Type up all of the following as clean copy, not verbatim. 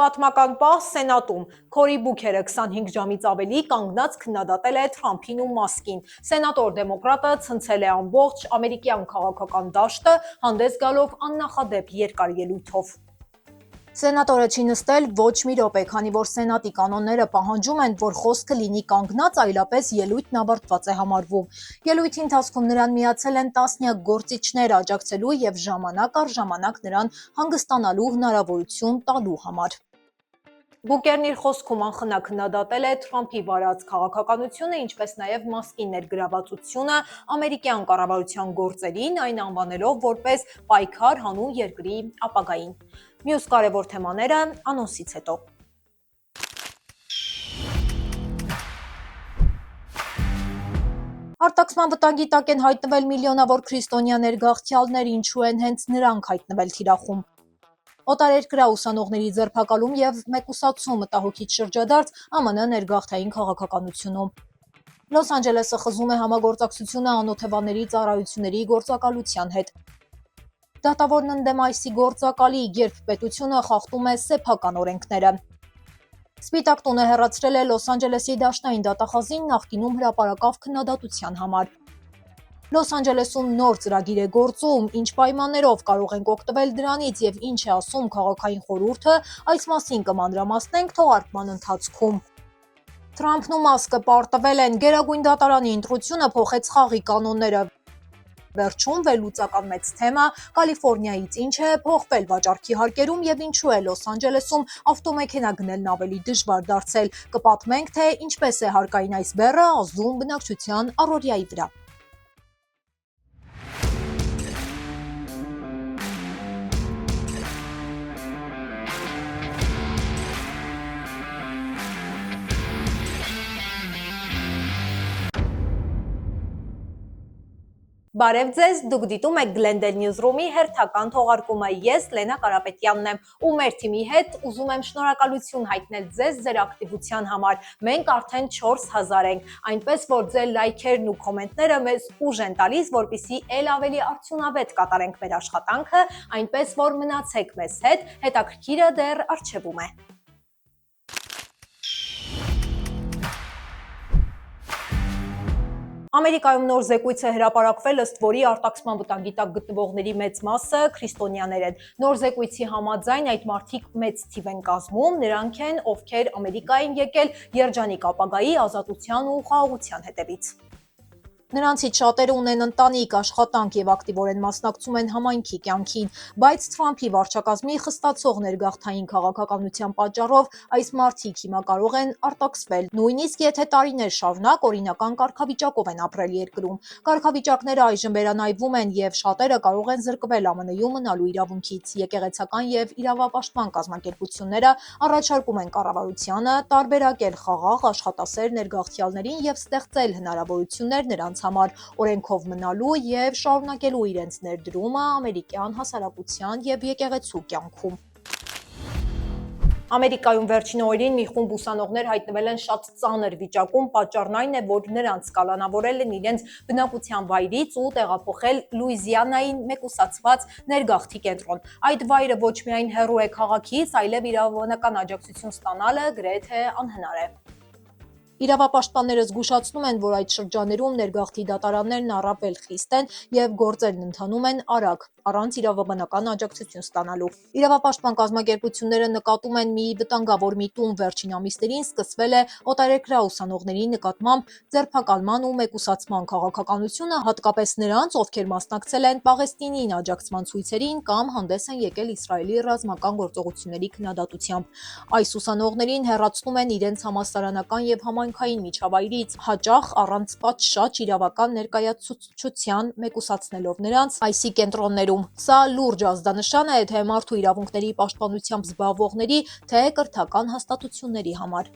Պատմական պահ Սենատում Քորի Բուքերը 25 ժամից ավելի կանգնած քննադատել է Թրամփին ու Մասկին։ Սենատոր դեմոկրատը ցնցել է ամբողջ ամերիկյան քաղաքական դաշտը, հանդես գալով աննախադեպ երկար ելույթով։ Սենատորը չի նստել ոչ մի րոպե, քանի որ Սենատի կանոնները պահանջում են, որ խոսքը լինի կանգնած, այլապես ելույթն ավարտված է համարվում։ Ելույթի ընթացքում նրան միացել են տասնյակ գործիչներ աջակցելու եւ ժամանակ առ ժամանակ նրան հանգստանալու հնարավորություն տալու համար։ Բուկերն իր խոսքում անխնա քննադատել է Թրամփի վարած քաղաքականությունը, ինչպես նաև Մասկի ներգրավվածությունը ամերիկյան կառավարության գործերին, այն անվանելով որպես պայքար հանուն երկրի ապագային։ Մյուս կարևոր թեմաները անոնսից հետո։ Արտաքսման վտանգի տակ են հայտնվել միլիոնավոր քրիստոնյա ներգաղթյալներ, ինչու են հենց նրանք հայտնվել թիրախում։ Օտարերկրյա ուսանողների ձերբակալում եւ մեկուսացում մտահոգիչ շրջադարձ ԱՄՆ ներգաղթային քաղաքականությունում։ Լոս Անջելեսը խզում է համագործակցությունը անօթևանների ծառայությունների գործակալության հետ։ Դատավորն ընդդեմ այսի գործակալի, երբ պետությունը խախտում է սեփական օրենքները։ Սպիտակ տունը հեռացրել է Լոս Անջելեսի դաշնային դատախազին նախկինում հրապարակավ քննադատության համար։ Լոս Անջելեսում նոր ծրագիր է գործում, ինչ պայմաններով կարող ենք օգտվել դրանից եւ ինչ է ասում քաղաքային խորհուրդը, այս մասին կմանրամասնենք թողարկման ընթացքում։ Թրամփն ու Մասկը պարտվել են, Գերագույն դատարանի ընտրությունը փոխեց խաղի կանոնները։ Վերջում վերլուծական մեծ թեմա Կալիֆոռնիայից ինչ է փոխվել վաճառքի հարկերում եւ ինչու է Լոս Անջելեսում ավտոմեքենա գնելն ավելի դժվար դարձել։ Կպատմենք, թե ինչպես է հարկային այս բեռը ազդում բնակչության առօրյայի վրա։ Բարև ձեզ, դուք դիտում եք Glendale Newsroom-ի հերթական թողարկումը, ես Լենա Կարապետյանն եմ ու մեր թիմի հետ ուզում եմ շնորհակալություն հայտնել ձեզ ձեր ակտիվության համար, մենք արդեն 4000 ենք, այնպես որ ձեր լայքերն ու կոմենտները մեզ ուժ են տալիս, որպեսզի ել ավելի արդյունավետ կատարենք մեր աշխատանքը, այնպես որ մնացեք մեզ հետ, հետաքրքիրը դեռ առջևում է։ Ամերիկայում նոր զեկույց է հրապարակվել, ըստ որի արտաքսման վտանգի տակ գտնվողների մեծ մասը քրիստոնյաներ են։ Նոր զեկույցի համաձայն այդ մարդիկ մեծ թիվ են կազմում, նրանք են, ովքեր Ամերիկա են եկել երջանիկ ապագայի, ազատության ու խաղաղության հետևից։ Նրանցից շատերը ունեն ընտանիք, աշխատանք եւ ակտիվորեն մասնակցում են համայնքի կյանքին, բայց Թրամփի վարչակազմի խստացող ներգաղթային քաղաքականության պատճառով այս մարդիկ հիմա կարող են արտաքսվել, նույնիսկ եթե տարիներ շարունակ օրինական կարգավիճակով են ապրել երկրում։ Կարգավիճակները այժմ վերանայվում են եւ շատերը կարող են զրկվել ԱՄՆ-ում մնալու իրավունքից։ Եկեղեցական եւ իրավապաշտպան կազմակերպությունները առաջարկում են կառավարությանը տարբերակել խաղաղ աշխատասեր ներգաղթյալներին եւ ստեղծել հնարավորություններ նրանց համար օրենքով մնալու եւ շարունակելու իրենց ներդրումը ամերիկյան հասարակության եւ եկեղեցու կյանքում։ Ամերիկայում վերջին օրերին մի խումբ ուսանողներ հայտնվել են շատ ծանր վիճակում, պատճառն այն է, որ նրանց կալանավորել են իրենց բնակության վայրից ու տեղափոխել Լուիզիանայի մեկուսացված ներգաղթի կենտրոն։ Այդ վայրը ոչ միայն հեռու է քաղաքից, այլև իրավաբանական աջակցություն ստանալը գրեթե անհնար է։ Իրավապաշտպանները զգուշացնում են, որ այդ շրջաներում ներգաղթի դատարաններն առավել խիստ են եւ գործերն ընթանում են արագ, առանց իրավաբանական աջակցություն ստանալու։ Իրավապաշտպան կազմակերպությունները նկատում են մի վտանգավոր միտում, վերջին ամիսներին սկսվել է օտարերկրյա ուսանողների նկատմամբ ձերբակալման ու մեկուսացման քաղաքականությունը, հատկապես նրանց, ովքեր մասնակցել են Պաղեստինին աջակցման ցույցերին կամ հանդես են եկել Իսրայելի ռազմական գործողությունների քննադատությամբ։ Այս ուսանողներին հեռացնում են իրենց համալսարանական եւ համայնքային միջավայրից, հաճախ առանց պատշաճ իրավական ներկայացուցչության, մեկուսացնելով նրանց այսի կենտրոններում։ Սա լուրջ ազդանշան է թե մարդու իրավունքների պաշտպանությամբ զբաղվողների, թե կրթական հաստատությունների համար։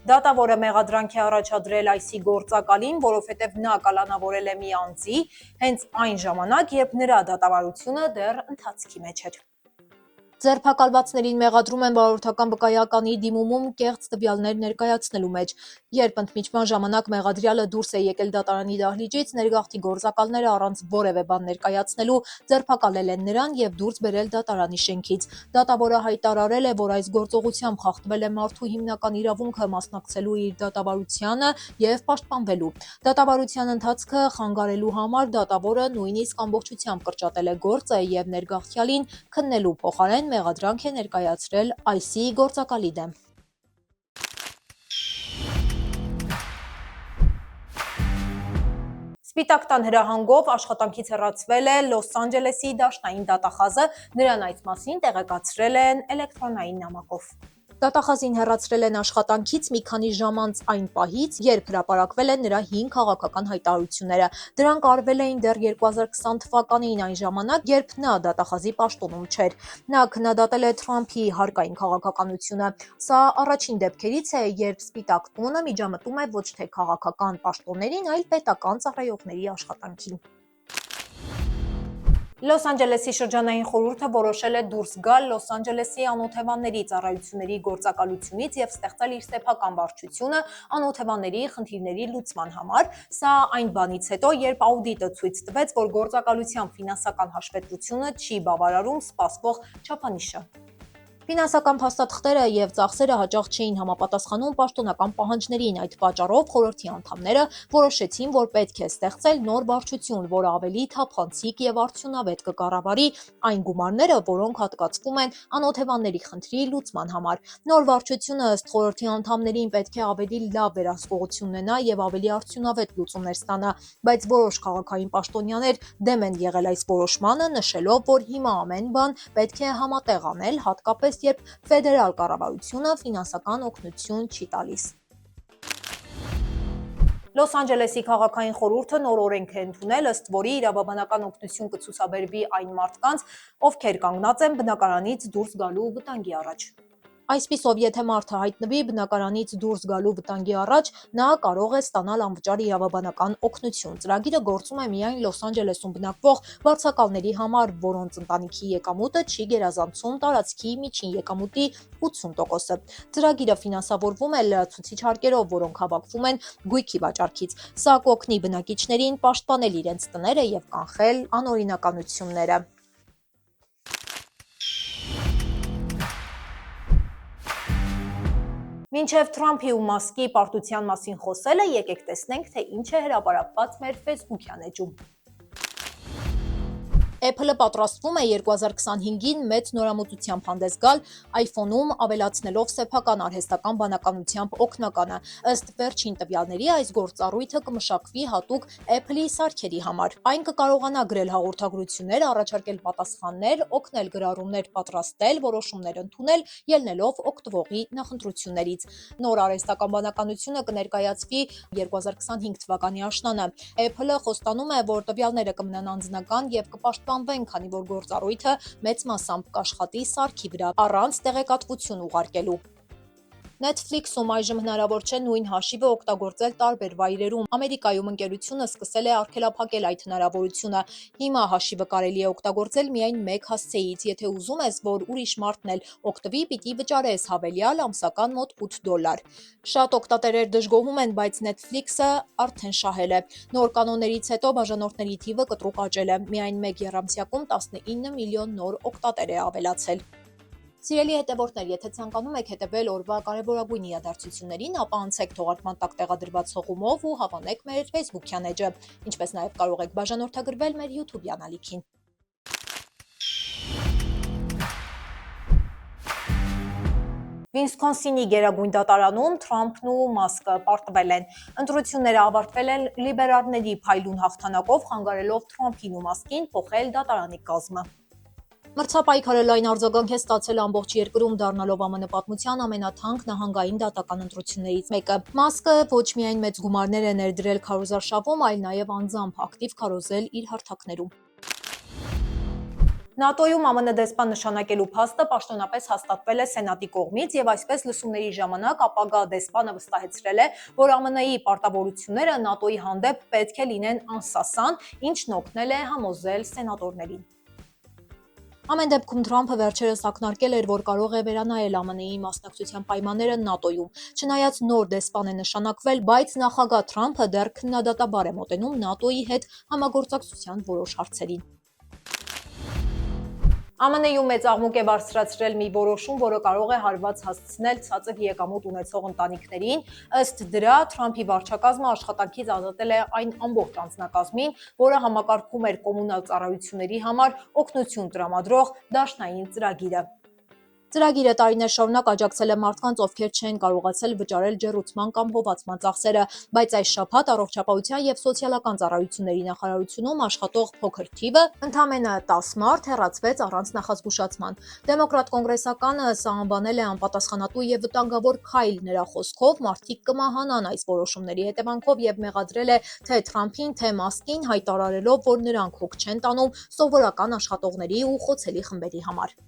Դատավորը մեղադրանք է առաջադրել այսի գործակալին, որովհետև նա կալանավորել է մի անձի հենց այն ժամանակ, երբ նրա դատավարությունը դեռ ընթացքի մեջ էր։ Ձերբակալվածներին մեղադրում են վարորդական վկայականի դիմումում կեղծ տվյալներ ներկայացնելու մեջ։ Երբ ընդմիջման ժամանակ մեղադրյալը դուրս է եկել դատարանի դահլիճից, ներգաղթի գործակալները առանց որևէ բան ներկայացնելու ձերբակալել են նրան եւ դուրս բերել դատարանի շենքից։ Դատավորը հայտարարել է, որ այս գործողությամբ խախտվել է մարդու հիմնական իրավունքը մասնակցելու իր դատավարությանը եւ պաշտպանվելու։ Դատավարության ընթացքը խանգարելու համար դատավորը նույնիսկ ամբողջությամբ կրճատել է գործը եւ ներգաղթյալին քննելու փոխարեն մեղադրանք է ներկայացրել IC գործակալի դեմ։ Սպիտակ տան հրահանգով աշխատանքից հեռացվել է Լոս Անջելեսի դաշնային դատախազը, նրան այդ մասին տեղեկացրել են էլեկտրոնային նամակով։ Դատախազին հեռացրել են աշխատանքից մի քանի ժամ անց այն պահից, երբ հրապարակվել են նրա 5 քաղաքական հայտարարությունները։ Դրանք արվել էին դեռ 2020 թվականին, այն ժամանակ, երբ նա դատախազի պաշտոնում չէր։ Նա քննադատել է Թրամփի հարկային քաղաքականությունը։ Սա առաջին դեպքերից է, երբ Սպիտակ տունը միջամտում է ոչ թե քաղաքական պաշտոններին, այլ պետական ծառայողների աշխատանքին։ Լոս Անջելեսի շրջանային խորհուրդը որոշել է դուրս գալ Լոս Անջելեսի անօթևանների ծառայությունների գործակալությունից եւ ստեղծել իր սեփական վարչությունը անօթևանների խնդիրների լուծման համար։ Սա այն բանից հետո, երբ աուդիտը ցույց տվեց, որ գործակալության ֆինանսական հաշվետվությունը չի բավարարում սպասվող չափանիշը։ Ֆինանսական փաստաթղթերը եւ ծախսերը հաճախ չէին համապատասխանում պաշտոնական պահանջներին։ Այդ պատճառով խորհրդի անդամները որոշեցին, որ պետք է ստեղծել նոր վարչություն, որը ավելի թափանցիկ եւ արդյունավետ կկառավարի այն գումարները, որոնք հատկացվում են անօթևանների խնդրի լուծման համար։ Նոր վարչությունը ըստ խորհրդի անդամներին պետք է ավելի լավ վերահսկողություն ունենա եւ ավելի արդյունավետ լուծումներ ստանա, բայց որոշ քաղաքային պաշտոնյաներ դեմ են եղել այս որոշմանը, նշելով, որ հիմա ամեն բան պետք է համատեղ անել, հատկապես երբ ֆեդերալ կառավարությունը ֆինանսական օգնություն չի տալիս։ Լոս Անջելեսի քաղաքային խորհուրդը նոր օրենք է ընդունել, ըստ որի իրավաբանական օգնություն կցուցաբերվի այն մարդկանց, ովքեր կանգնած են բնակարանից դուրս գալու վտանգի առաջ։ Այսպիսով, եթե մարդը հայտնվի բնակարանից դուրս գալու վտանգի առաջ, նա կարող է ստանալ անվճար իրավաբանական օգնություն։ Ծրագիրը գործում է միայն Լոս Անջելեսում բնակվող վարձակալների համար, որոնց ընտանիքի եկամուտը չի գերազանցում տարածքի միջին եկամուտի 80%-ը։ Ծրագիրը ֆինանսավորվում է լրացուցիչ հարկերով, որոնք հավաքվում են գույքի վաճառքից։ Սա կօգնի բնակիչներին պաշտպանել իրենց տները եւ կանխել անօրինականությունները։ Մինչև Թրամփի ու Մասկի պարտության մասին խոսելը, եկեք տեսնենք, թե ինչ է հրապարակված մեր Facebook-յան էջում։ Apple-ը պատրաստվում է 2025-ին մեծ նորամուծությամբ հանդես գալ iPhone-ում, ավելացնելով սեփական արհեստական բանականությամբ օգնականը։ Ըստ վերջին տվյալների, այս գործառույթը կմշակվի հատուկ Apple-ի սարքերի համար։ Այն կկարողանա գրել հաղորդագրություններ, առաջարկել պատասխաններ, օգնել գրառումներ պատրաստել, որոշումներ ընդունել, ելնելով օգտվողի նախընտրություններից։ Նոր արհեստական բանականությունը կներկայացվի 2025 թվականի աշնանը։ Apple-ը խոստանում է, որ տվյալները կմնան անձնական եւ կպաշտպանվեն, քանի որ գործառույթը մեծ մասամբ կաշխատի սարքի վրա, առանց տեղեկատվություն ուղարկելու։ Netflix-ում այժմ հնարավոր չէ նույն հաշիվը օգտագործել տարբեր վայրերում։ Ամերիկայում ընկերությունը սկսել է արգելափակել այդ հնարավորությունը։ Հիմա հաշիվը կարելի է օգտագործել միայն մեկ հասցեից։ Եթե ուզում ես, որ ուրիշ մարդն էլ օգտվի, պիտի վճարես հավելյալ ամսական մոտ $8։ Շատ օգտատերեր դժգոհում են, բայց Netflix-ը արդեն շահել է։ Նոր կանոններից հետո բաժանորդների թիվը կտրուկ աճել է։ Միայն մեկ եռամսյակում 19 միլիոն նոր օգտատեր է ավելացել։ Սիրելի հետևորդներ, եթե ցանկանում եք հետևել օրվա կարևորագույն իրադարձություններին, ապա անցեք թողարկման տակ տեղադրված հղումով ու հավանեք մեր Facebook-յան էջը, ինչպես նաև կարող եք բաժանորդագրվել մեր YouTube-յան ալիքին։ Վիսկոնսինի գերագույն դատարանում Թրամփն ու Մասկը պարտվել են։ Ընտրությունները ավարտվել են լիբերալների փայլուն հաղթանակով, խանգարելով Թրամփին ու Մասկին փոխել դատարանի կազմը։ Մրցապայքարը լայն արձագանք է ստացել ամբողջ երկրում, դառնալով ԱՄՆ պատմության ամենաթանկ նահանգային դատական ընտրություններից մեկը։ Մասկը ոչ միայն մեծ գումարներ է ներդրել քարոզարշավում, այլ նաև անձամբ ակտիվ քարոզել իր հարթակներում։ ՆԱՏՕ-ում ԱՄՆ դեսպան նշանակելու փաստը պաշտոնապես հաստատվել է Սենատի կողմից եւ այսպես լսումների ժամանակ ապագա դեսպանը վստահեցրել է, որ ԱՄՆ-ի պարտավորությունները ՆԱՏՕ-ի հանդեպ պետք է լինեն անսասան, ինչն օգնել է համոզել սենատորներին։ Ամեն դեպքում Թրամփը վերջերս ակնարկել էր, որ կարող է վերանայել ԱՄՆ-ի մասնակցության պայմանները ՆԱՏՕ-ում։ Չնայած նոր դեսպան է նշանակվել, բայց նախագահ Թրամփը դեռ քննադատաբար է մոտենում ՆԱՏՕ-ի հետ համագործակցության որոշ հարցերին։ ԱՄՆ-ում մեծ աղմուկ է բարձրացրել մի որոշում, որը կարող է հարված հասցնել ցածր եկամուտ ունեցող ընտանիքներին։ Ըստ դրա, Թրամփի վարչակազմը աշխատանքից ազատել է այն ամբողջ անձնակազմին, որը համակարգում էր կոմունալ ծառայությունների համար օգնություն տրամադրող դաշնային ծրագիրը։ Ծրագիրը տարիներ շարունակ աջակցել է մարդկանց, ովքեր չեն կարողացել վճարել ջեռուցման կամ հովացման ծախսերը, բայց այս շաբաթ Առողջապահության եւ սոցիալական ծառայությունների նախարարությունում աշխատող փոքր թիվը, ընդամենը 10 մարդ, հեռացվեց առանց նախազգուշացման։ Դեմոկրատ կոնգրեսականը սա անվանել է անպատասխանատու եւ վտանգավոր քայլ։ Նրա խոսքով մարդիկ կմահանան այս որոշումների հետևանքով եւ մեղադրել է թե Թրամփին, թե Մասկին, հայտարարելով, որ նրանք հոգ չեն տանում սովորական աշխատողների ու խոցելի խմբերի համար։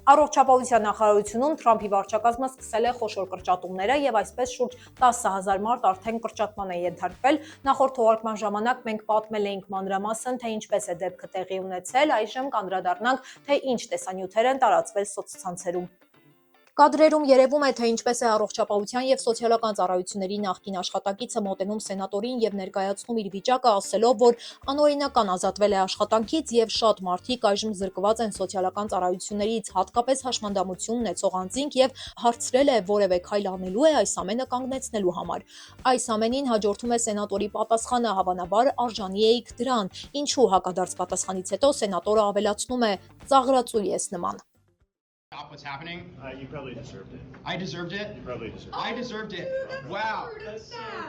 Առողջապահության նախարարությունում Թրամփի վարչակազմը սկսել է խոշոր կրճատումները եւ այսպես շուրջ 10,000 մարդ արդեն կրճատման է ենթարկվել։ Նախորդ թողարկման ժամանակ մենք պատմել էինք մանրամասն, թե ինչպես է դեպքը տեղի ունեցել, այժմ կանդրադառնանք, թե ինչ տեսանյութեր են տարածվել սոցցանցերում։ Կադրերում երևում է, թե ինչպես է առողջապահության եւ սոցիալական ծառայությունների նախկին աշխատակիցը մոտենում սենատորին եւ ներկայացնում իր վիճակը, ասելով, որ անօրինական ազատվել է աշխատանքից եւ շատ մարդիկ այժմ զրկված են սոցիալական ծառայություններից, հատկապես հաշմանդամություն ունեցող անձինք, եւ հարցրել է որևէ քայլ անելու է այս ամենը կանգնեցնելու համար։ Այս ամենին հաջորդում է սենատորի պատասխանը, հավանաբար արժանի էիք դրան, ինչու հակադարձ պատասխանից հետո սենատորը ավելացնում է. ծաղրածու ես նման։ Stop what's happening? You probably deserved it. I deserved it? You probably deserved it. I deserved it. Wow.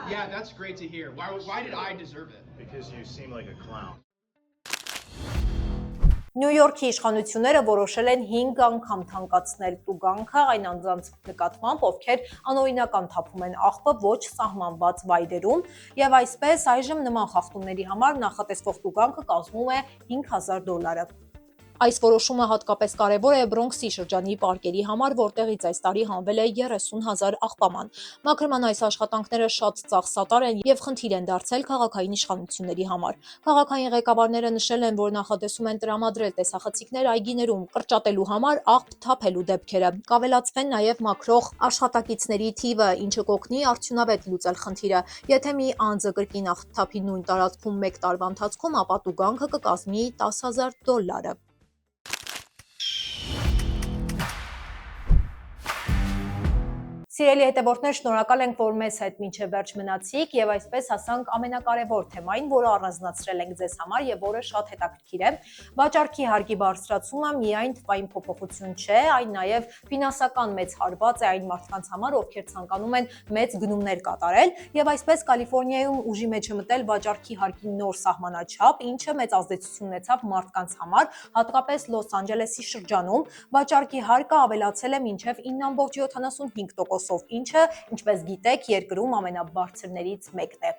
Yeah, that's great to hear. Why did I deserve it? Because you seem like a clown. Նյու Յորքի իշխանությունները որոշել են 5 անգամ թանկացնել տուգանքը այն անձանց նկատմամբ, ովքեր անօրինական թափում են աղբը ոչ սահմանված վայրերում, եւ այսպես այժմ նման խախտումների համար նախատեսվող տուգանքը կազմում է $5,000։ Այս որոշումը հատկապես կարևոր է Բրոնքսի շրջանի պարկերի համար, որտեղից այս տարի հանվել է 30,000 աղբաման։ Մաքրման այս աշխատանքները շատ ծախսատար են եւ խնդիր են դարձել քաղաքային իշխանությունների համար։ Քաղաքային ղեկավարները նշել են, որ նախադեсում են տրամադրել տեսախցիկներ այգիներում կրճատելու համար աղբ թափելու դեպքերը։ Կավելացվեն նաեւ մաքրող աշխատակիցների թիվը, ինչը կօգնի արդյունավետ լուծել խնդիրը։ Եթե մի անձը կրկին աղբ թափի նույն տարածքում 1 տարվա ընթացքում, ապա տուգանքը կկազմի $10,000։ Սիրելի հետևորդներ, շնորհակալ ենք, որ մեզ հետ մինչև վերջ մնացիք եւ այսպես հասանք ամենակարևոր թեմային, որը առանձնացրել ենք ձեզ համար եւ որը շատ հետաքրքիր է։ Վաճառքի հարկի բարձրացումը միայն թվային փոփոխություն չէ, այն նաեւ ֆինանսական մեծ հարված է այն մարդկանց համար, ովքեր ցանկանում են մեծ գնումներ կատարել, եւ այսպես Կալիֆոռնիայում ուժի մեջ է մտել վաճառքի հարկի նոր սահմանաչափ, ինչը մեծ ազդեցություն ունեցավ մարդկանց համար, հատկապես Լոս Անջելեսի շրջանում։ Վաճառքի հարկը ավելացել է մինչև 9.75%, ինչը, ինչպես գիտեք, երկրում ամենաբարձրներից մեկն է։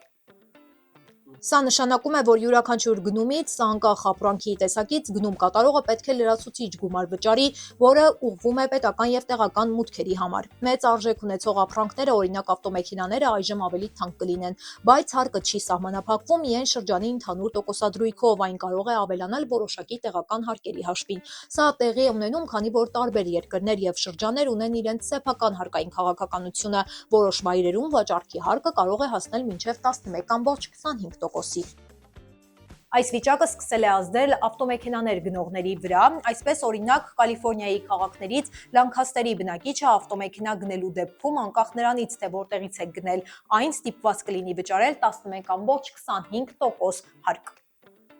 Սա նշանակում է, որ յուրաքանչյուր գնումից, անկախ ապրանքի տեսակից, գնում կատարողը պետք է լրացուցիչ գումար վճարի, որը ուղղվում է պետական եւ տեղական մուտքերի համար։ Մեծ արժեք ունեցող ապրանքները, օրինակ ավտոմեքենաները, այժմ ավելի թանկ կլինեն, բայց հարկը չի սահմանափակվում միայն շրջանի ընդհանուր տոկոսադրույքով, այն կարող է ավելանալ որոշակի տեղական հարկերի հաշվին։ Սա տեղի է ունենում, քանի որ տարբեր երկրներ եւ շրջաններ ունեն իրենց սեփական հարկային քաղաքականությունը։ Որոշ վայրերում վաճառքի հարկը կարող է հասնել մինչև 11.25%։ Այս վիճակը սկսել է ազդել ավտոմեքենաներ գնողների վրա, այսպես օրինակ Կալիֆոռնիայի քաղաքներից Լանքասթերի բնակիչը ավտոմեքենա գնելու դեպքում, անկախ նրանից, թե որտեղից է գնել, այն ստիպված կլինի վճարել 11.25% հարկ։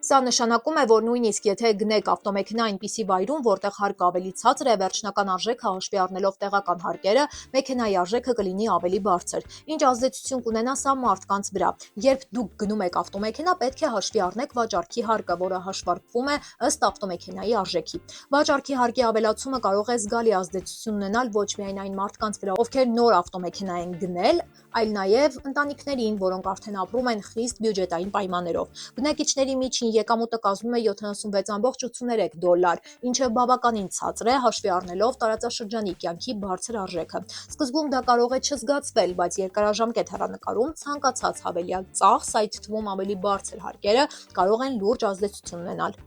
Սա նշանակում է, որ նույնիսկ եթե գնեք ավտոմեքենա այնպիսի վայրում, որտեղ հարկը ավելի ցածր է, վերջնական արժեքը հաշվի առնելով տեղական հարկերը, մեքենայի արժեքը կլինի ավելի բարձր։ Ինչ ազդեցություն կունենա սա մարդկանց վրա։ Երբ դուք գնում եք ավտոմեքենա, պետք է հաշվի առնեք վաճառքի հարկը, որը հաշվարկվում է ըստ ավտոմեքենայի արժեքի։ Վաճառքի հարկի ավելացումը կարող է զգալի ազդեցություն ունենալ ոչ միայն այն մարդկանց վրա, ովքեր նոր ավտոմեքենա են գնել, այլ նաև ընտանիքներին, որոնք արդեն ապրում են խիստ բյուջետային պայմաններով։ Բնակիչների միջին եկամուտը կազմում է $76.83, ինչը բավականին ցածր է հաշվի առնելով տարածաշրջանի կյանքի բարձր արժեքը։ Սկզբում դա կարող է չզգացվել, բայց երկարաժամկետ հեռանկարում ցանկացած հավելյալ ծախս, այդ թվում ավելի բարձր հարկերը, կարող են լուրջ ազդեցություն ունենալ։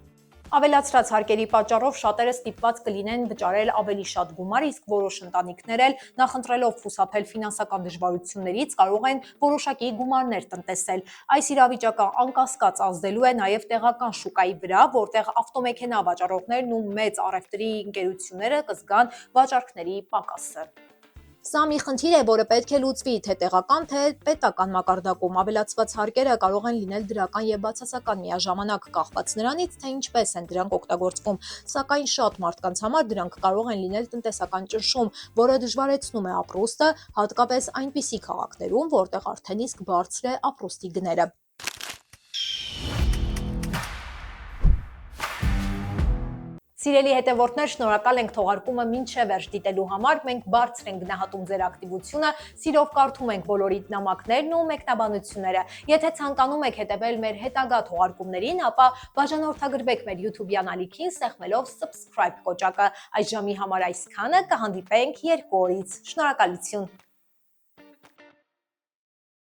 Ավելացրած հարկերի պատճառով շատերը ստիպված կլինեն վճարել ավելի շատ գումար, իսկ որոշ ընտանիքներ էլ նախընտրելով խուսափել ֆինանսական դժվարություններից կարող են որոշակի գումարներ տնտեսել։ Այս իրավիճակը անկասկած ազդելու է նաև տեղական շուկայի վրա, որտեղ ավտոմեքենա վաճառողներն ու մեծ առևտրի ընկերությունները կզգան վաճառքների պակասը։ Սա մի խնդիր է, որը պետք է լուծվի թե տեղական, թե պետական մակարդակում։ Ավելացված հարկերը կարող են լինել դրական եւ բացասական միաժամանակ, կախված նրանից, թե ինչպես են դրանք օգտագործվում, սակայն շատ մարդկանց համար դրանք կարող են լինել տնտեսական ճնշում, որը դժվարեցնում է ապրուստը, հատկապես այնպիսի քաղաքներում, որտեղ արդեն իսկ բարձր է ապրուստի գները։ Սիրելի հետևորդներ, շնորհակալ ենք թողարկումը մինչև վերջ դիտելու համար։ Մենք բարձր ենք գնահատում ձեր ակտիվությունը, սիրով կարդում ենք բոլորի նամակներն ու մեկնաբանությունները։ Եթե ցանկանում եք հետևել մեր հետագա թողարկումներին, ապա բաժանորդագրվեք մեր YouTube-յան ալիքին, սեղմելով subscribe կոճակը։ Այս ժամի համար այսքանը, կհանդիպենք 2 օրից։ Շնորհակալություն։